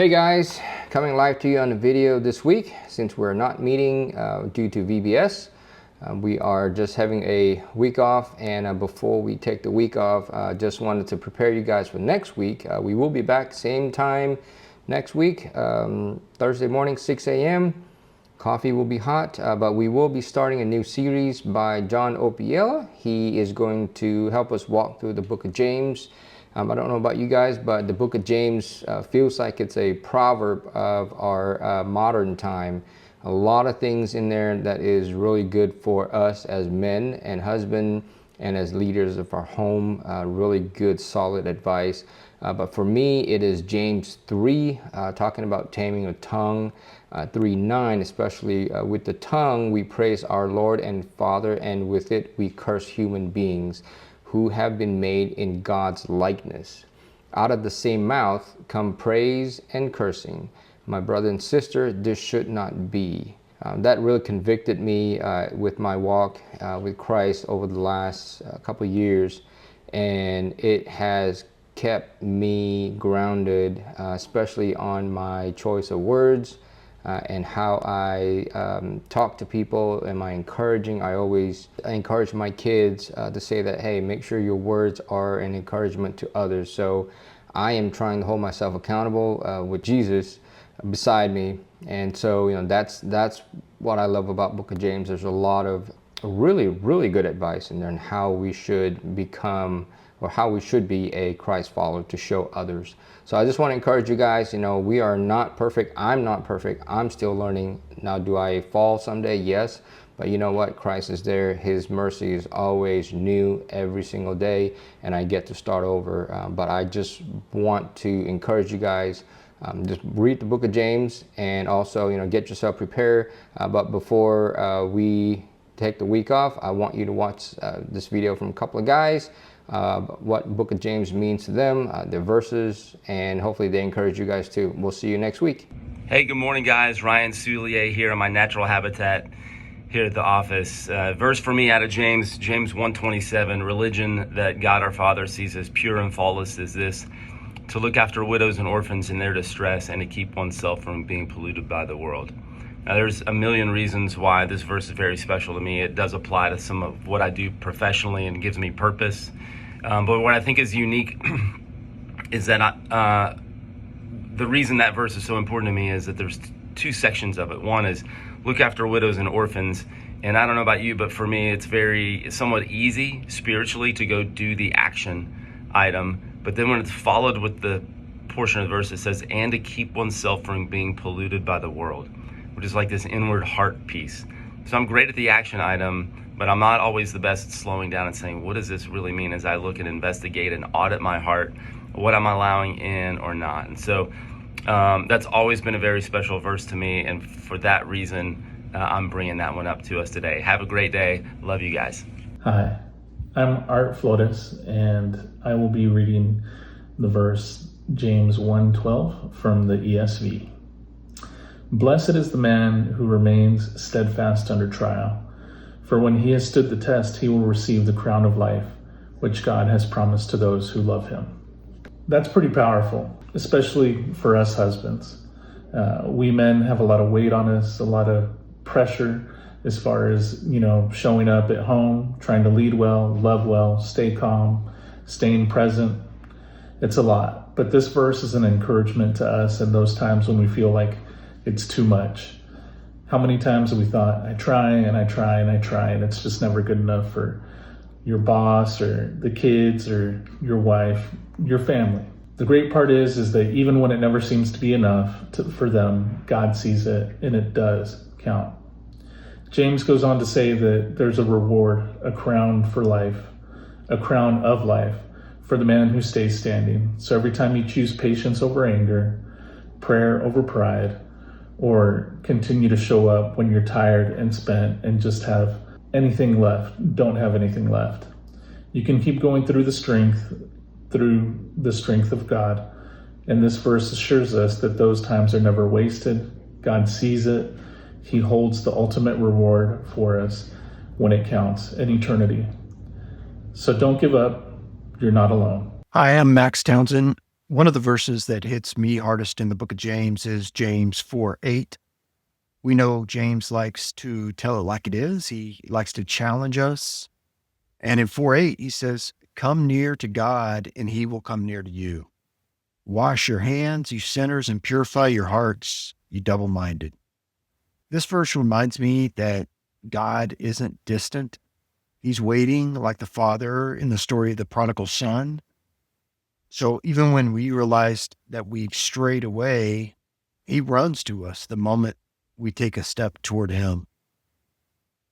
Hey guys, coming live to you on the video this week since we're not meeting due to VBS. We are just having a week off, and before we take the week off, just wanted to prepare you guys for next week. We will be back same time next week, Thursday morning, 6 a.m. Coffee will be hot, but we will be starting a new series by John Opiella. He is going to help us walk through the book of James. I don't know about you guys, but the book of James feels like it's a proverb of our modern time. A lot of things in there that is really good for us as men and husband and as leaders of our home. Really good, solid advice. But for me, it is James 3, talking about taming a tongue. 3:9, especially with the tongue, we praise our Lord and Father, and with it we curse human beings who have been made in God's likeness. Out of the same mouth come praise and cursing. My brother and sister, this should not be. That really convicted me with my walk with Christ over the last couple of years, and it has kept me grounded, especially on my choice of words and how I talk to people. Am I encouraging? I always encourage my kids to say that, hey, make sure your words are an encouragement to others. So I am trying to hold myself accountable with Jesus beside me. And so, that's what I love about Book of James. There's a lot of really, really good advice in there on how we should become, or how we should be a Christ follower to show others. So I just want to encourage you guys, we are not perfect. I'm not perfect. I'm still learning. Now, do I fall someday? Yes. But you know what? Christ is there. His mercy is always new every single day, and I get to start over. But I just want to encourage you guys, just read the book of James, and also, get yourself prepared. But before we take the week off, I want you to watch this video from a couple of guys, what book of James means to them, their verses, and hopefully they encourage you guys too. We'll see you next week. Hey, good morning guys. Ryan Soulier here in my natural habitat here at the office. Verse for me out of James 1:27, religion that God our Father sees as pure and flawless is this: to look after widows and orphans in their distress, and to keep oneself from being polluted by the world. Now, there's a million reasons why this verse is very special to me. It does apply to some of what I do professionally and gives me purpose. But what I think is unique is that the reason that verse is so important to me is that there's two sections of it. One is look after widows and orphans. And I don't know about you, but for me, it's somewhat easy spiritually to go do the action item. But then when it's followed with the portion of the verse that says, and to keep oneself from being polluted by the world, which is like this inward heart piece. So I'm great at the action item, but I'm not always the best at slowing down and saying, what does this really mean, as I look and investigate and audit my heart? What am I allowing in or not? And so that's always been a very special verse to me. And for that reason, I'm bringing that one up to us today. Have a great day. Love you guys. Hi, I'm Art Flores, and I will be reading the verse James 1:12 from the ESV. Blessed is the man who remains steadfast under trial, for when he has stood the test, he will receive the crown of life, which God has promised to those who love him. That's pretty powerful, especially for us husbands. We men have a lot of weight on us, a lot of pressure as far as, showing up at home, trying to lead well, love well, stay calm, staying present. It's a lot. But this verse is an encouragement to us in those times when we feel like it's too much. How many times have we thought, I try and I try and I try, and it's just never good enough for your boss or the kids or your wife, your family. The great part is that even when it never seems to be enough for them, God sees it, and it does count. James goes on to say that there's a reward, a crown for life, a crown of life for the man who stays standing. So every time you choose patience over anger, prayer over pride, or continue to show up when you're tired and spent and just have anything left, don't have anything left, you can keep going through the strength of God. And this verse assures us that those times are never wasted. God sees it. He holds the ultimate reward for us when it counts in eternity. So don't give up. You're not alone. Hi, I'm Max Townsend. One of the verses that hits me hardest in the book of James is James 4:8. We know James likes to tell it like it is. He likes to challenge us. And in 4:8, he says, "Come near to God, and he will come near to you. Wash your hands, you sinners, and purify your hearts, you double-minded." This verse reminds me that God isn't distant. He's waiting like the father in the story of the prodigal son. So even when we realized that we've strayed away, he runs to us the moment we take a step toward him.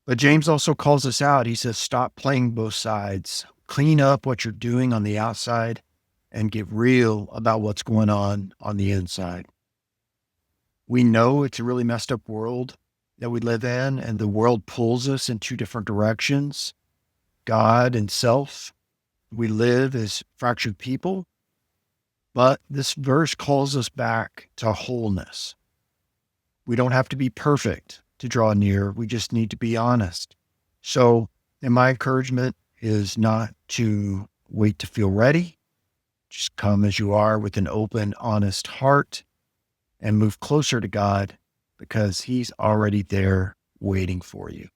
But James also calls us out. He says, stop playing both sides. Clean up what you're doing on the outside and get real about what's going on the inside. We know it's a really messed up world that we live in, and the world pulls us in two different directions, God and self. We live as fractured people, but this verse calls us back to wholeness. We don't have to be perfect to draw near. We just need to be honest. So, and my encouragement is not to wait to feel ready. Just come as you are with an open, honest heart and move closer to God because he's already there waiting for you.